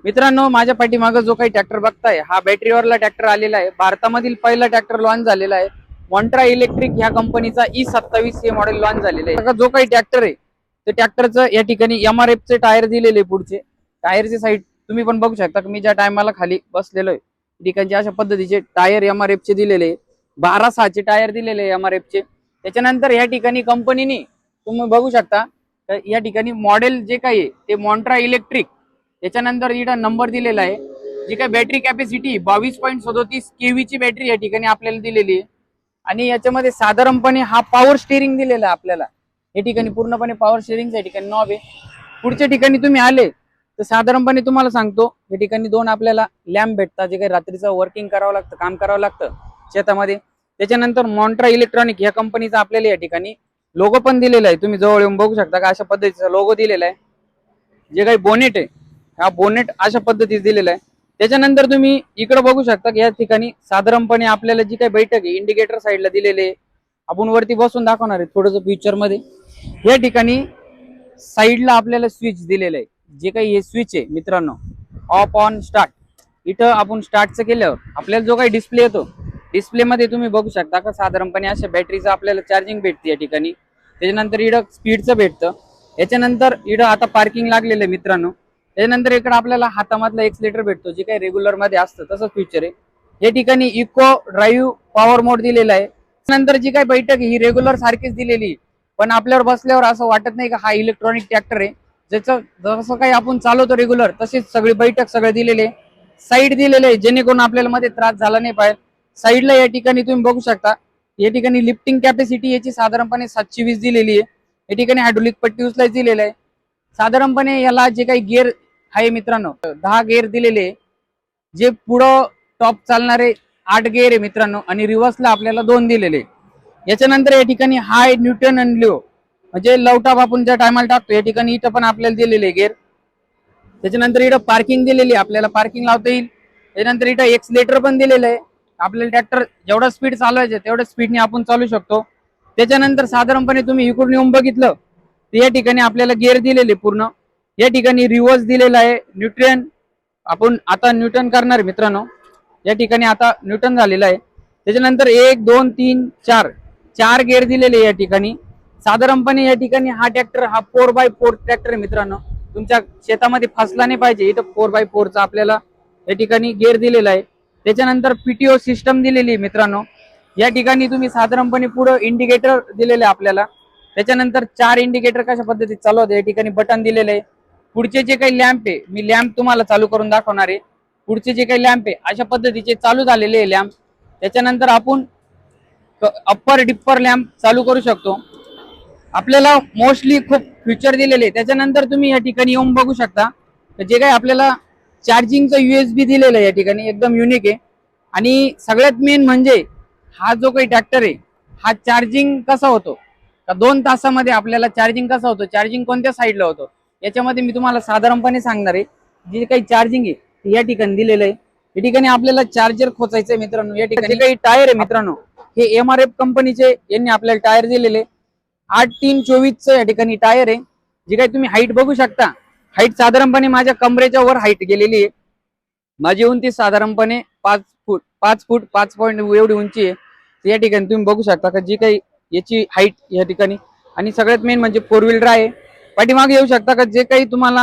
मित्रांनो, माझ्या पाठीमागे जो काही ट्रॅक्टर बघताय हा बॅटरीवरला ट्रॅक्टर आलेला आहे। भारतामधील पहिला ट्रॅक्टर लॉन्च झालेला आहे। मॉन्ट्रा इलेक्ट्रिक ह्या कंपनीचा E27 हे मॉडेल लॉन्च झालेलं आहे। जो काही ट्रॅक्टर आहे ते ट्रॅक्टरचं या ठिकाणी MRF चे टायर दिलेले पुढचे टायरची साईड तुम्ही पण बघू शकता की मी ज्या टायमाला खाली बसलेलो आहे ठिकाणचे अशा पद्धतीचे टायर MRF चे दिलेले 12/6 चे टायर दिलेले MRF चे। त्याच्यानंतर या ठिकाणी कंपनीने तुम्ही बघू शकता या ठिकाणी मॉडेल जे काही आहे ते मॉन्ट्रा इलेक्ट्रिक त्याच्यानंतर इथं नंबर दिलेला आहे। जी काय बॅटरी कॅपॅसिटी 22.37 kV ची बॅटरी या ठिकाणी आपल्याला दिलेली आहे। आणि याच्यामध्ये साधारणपणे हा पॉवर स्टीअरिंग दिलेला आहे आपल्याला। या ठिकाणी पूर्णपणे पॉवर स्टीअरिंगच्या ठिकाणी नॉब आहे। पुढच्या ठिकाणी तुम्ही आले तर साधारणपणे तुम्हाला सांगतो या ठिकाणी दोन आपल्याला लॅम्प भेटतात, जे काही रात्रीचं वर्किंग करावं लागतं, काम करावं लागतं शेतामध्ये। त्याच्यानंतर मॉन्ट्रा इलेक्ट्रॉनिक या कंपनीचा आपल्याला या ठिकाणी लोगो पण दिलेला आहे। तुम्ही जवळ येऊन बघू शकता का अशा पद्धतीचा लोगो दिलेला आहे। जे काही बोनेट आहे हा बोनेट अशा पद्धतीने दिलेला आहे। त्याच्यानंतर तुम्ही इकडे बघू शकता की या ठिकाणी साधारणपणे आपल्याला जी काही बैठक आहे इंडिकेटर साईडला दिलेले आपण वरती बसून दाखवणार आहे थोडंसं फ्युचर मध्ये। या ठिकाणी साईडला आपल्याला स्विच दिलेलं आहे। जे काही हे स्विच आहे मित्रांनो ऑफ ऑन स्टार्ट, इथं आपण स्टार्टचं केल्यावर आपल्याला जो काही डिस्प्ले येतो डिस्प्ले मध्ये तुम्ही बघू शकता का साधारणपणे अशा बॅटरीचं आपल्याला चार्जिंग भेटते या ठिकाणी। त्याच्यानंतर इथं स्पीडचं भेटतं। याच्यानंतर इथं आता पार्किंग लागलेलं आहे मित्रांनो। त्यानंतर इकडे आपल्याला हातामधला एक्सलेटर भेटतो जे काही रेग्युलर मध्ये असतं तसंच फीचर आहे। या ठिकाणी इको ड्राईव्ह पॉवर मोड दिलेला आहे। त्यानंतर जी काही बैठक ही रेग्युलर सारखीच दिलेली, पण आपल्यावर बसल्यावर असं वाटत नाही का हा इलेक्ट्रॉनिक ट्रॅक्टर आहे। ज्याचं जसं काही आपण चालवतो रेग्युलर तशीच सगळी बैठक सगळे दिलेले। साईड दिलेले जेणेकरून आपल्याला मध्ये त्रास झाला नाही पाहिजे। साईडला या ठिकाणी तुम्ही बघू शकता या ठिकाणी लिफ्टिंग कॅपॅसिटी याची साधारणपणे 720 दिलेली आहे। या ठिकाणी हायड्रोलिक पट्टी उचलायची दिलेलं आहे। साधारणपणे याला जे काही गिअर आहे मित्रांनो 10 गिअर दिलेले, जे पुढं टॉप चालणारे 8 गिअर आहे मित्रांनो, आणि रिव्हर्सला आपल्याला 2 दिलेले। याच्यानंतर या ठिकाणी हाय न्यूटन आणि लो म्हणजे लव टॉप आपण ज्या टायमाला टाकतो या ठिकाणी इथं पण आपल्याला दिलेले गिअर। त्याच्यानंतर इथं पार्किंग दिलेली, आपल्याला पार्किंग लावता येईल। त्याच्यानंतर इथं एक्सलेटर पण दिलेलं आहे, आपल्याला ट्रॅक्टर जेवढा स्पीड चालवायचं तेवढ्या स्पीडने आपण चालू शकतो। त्याच्यानंतर साधारणपणे तुम्ही इकडून येऊन बघितलं तर या ठिकाणी आपल्याला गिअर दिलेले पूर्ण। या ठिकाणी रिव्हर्स दिलेला आहे, न्यूट्रन आपण आता न्यूटन करणार मित्रांनो। या ठिकाणी आता न्यूटन झालेलं आहे। त्याच्यानंतर 1 2 3 4 4 गिअर दिलेले या ठिकाणी। साधारणपणे या ठिकाणी हा ट्रॅक्टर हा 4x4 ट्रॅक्टर आहे मित्रांनो। तुमच्या शेतामध्ये फसला नाही पाहिजे इथं 4x4 चा आपल्याला या ठिकाणी गिअर दिलेला आहे। त्याच्यानंतर पीटीओ सिस्टम दिलेली आहे मित्रांनो। या ठिकाणी तुम्ही साधारणपणे पुढे इंडिकेटर दिलेले आपल्याला। त्याच्यानंतर 4 इंडिकेटर कशा पद्धतीत चालू होते या ठिकाणी बटन दिलेले आहे। पुढचे जे काही लॅम्प आहे मी लॅम्प तुम्हाला चालू करून दाखवणार आहे। पुढचे जे काही लॅम्प आहे अशा पद्धतीचे चालू झालेले आहे लॅम्प। त्याच्यानंतर आपण अप्पर डिप्पर लॅम्प चालू करू शकतो। आपल्याला मोस्टली खूप फीचर दिलेले। त्याच्यानंतर तुम्ही या ठिकाणी येऊन बघू शकता जे काही आपल्याला चार्जिंगचं USB दिलेलं आहे या ठिकाणी एकदम युनिक आहे। आणि सगळ्यात मेन म्हणजे हा जो काही ट्रॅक्टर आहे हा चार्जिंग कसा होतो का 2 तासामध्ये आपल्याला चार्जिंग कसा होतो, चार्जिंग कोणत्या साईडला होतो याच्यामध्ये मी तुम्हाला साधारणपणे सांगणार आहे। जे काही चार्जिंग आहे या ठिकाणी दिलेलं आहे। या ठिकाणी आपल्याला चार्जर खोचायचं मित्रांनो। या ठिकाणी जे काही टायर आहे मित्रांनो हे MRF कंपनीचे यांनी आपल्याला टायर दिलेले 8-3-24 या ठिकाणी टायर आहे। जे काही तुम्ही हाईट बघू शकता, हाईट साधारणपणे माझ्या कमरेच्या वर हाईट गेलेली आहे। माझी उंची साधारणपणे 5 फूट 5 पॉईंट एवढी उंची आहे। या ठिकाणी तुम्ही बघू शकता का जी काही याची हाईट या ठिकाणी। आणि सगळ्यात मेन म्हणजे 4 व्हीलर आहे। पाठीमागे येऊ शकता का जे काही तुम्हाला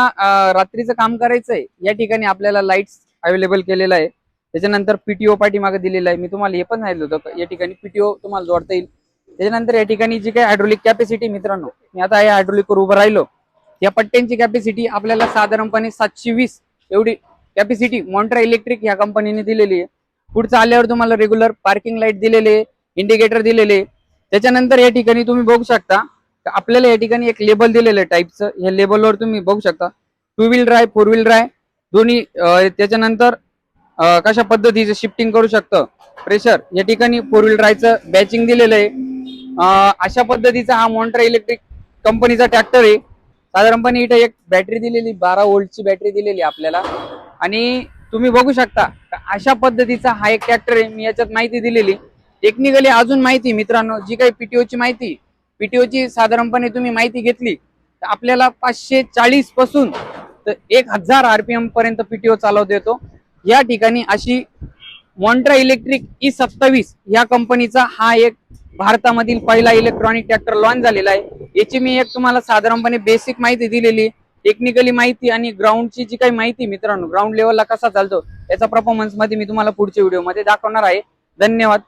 रात्रीचं काम करायचंय या ठिकाणी आपल्याला लाईट्स अवेलेबल केलेला आहे। त्याच्यानंतर पीटीओ पाठीमागे दिलेला आहे। मी तुम्हाला हे पण सांगितलं होतं या ठिकाणी पीटीओ तुम्हाला जोडता येईल। त्याच्यानंतर या ठिकाणी जी काही हायड्रोलिक कॅपॅसिटी मित्रांनो मी आता या हायड्रोलिकवर उभं राहिलो, या पट्ट्यांची कॅपॅसिटी आपल्याला साधारणपणे 720 एवढी कॅपॅसिटी मॉन्ट्रा इलेक्ट्रिक या कंपनीने दिलेली आहे। पुढचं आल्यावर तुम्हाला रेग्युलर पार्किंग लाईट दिलेले, इंडिकेटर दिलेले। त्याच्यानंतर या ठिकाणी तुम्ही बघू शकता आपल्याला या ठिकाणी एक लेबल दिलेलं आहे टाईपचं। या लेबलवर तुम्ही बघू शकता 2 व्हीलर आहे 4 व्हीलर आहे दोन्ही। त्याच्यानंतर कशा पद्धतीचं शिफ्टिंग करू शकतं प्रेशर या ठिकाणी 4 व्हीलर राहायचं बॅचिंग दिलेलं आहे। अशा पद्धतीचा हा मॉन्ट्रा इलेक्ट्रिक कंपनीचा ट्रॅक्टर आहे। साधारणपणे इथे एक बॅटरी दिलेली 12 व्होल्टची बॅटरी दिलेली आपल्याला। आणि तुम्ही बघू शकता अशा पद्धतीचा हा एक ट्रॅक्टर आहे। मी याच्यात माहिती दिलेली टेक्निकली। अजून माहिती मित्रांनो जी काही पीटीओची माहिती, पीटीओची साधारणपणे तुम्ही माहिती घेतली तर आपल्याला 540 पासून तर 1000 RPM पर्यंत पीटीओ चालवता येतो। या ठिकाणी अशी मॉन्ट्रा इलेक्ट्रिक E27 या कंपनीचा हा एक भारतामधील पहिला इलेक्ट्रॉनिक ट्रॅक्टर लॉन्च झालेला आहे। याची मी एक तुम्हाला साधारणपणे बेसिक माहिती दिलेली, टेक्निकली माहिती आणि ग्राउंडची जी काही माहिती मित्रांनो, ग्राउंड लेवलला कसा चालतो याचा परफॉर्मन्स मध्ये मी तुम्हाला पुढच्या व्हिडिओमध्ये दाखवणार आहे। धन्यवाद।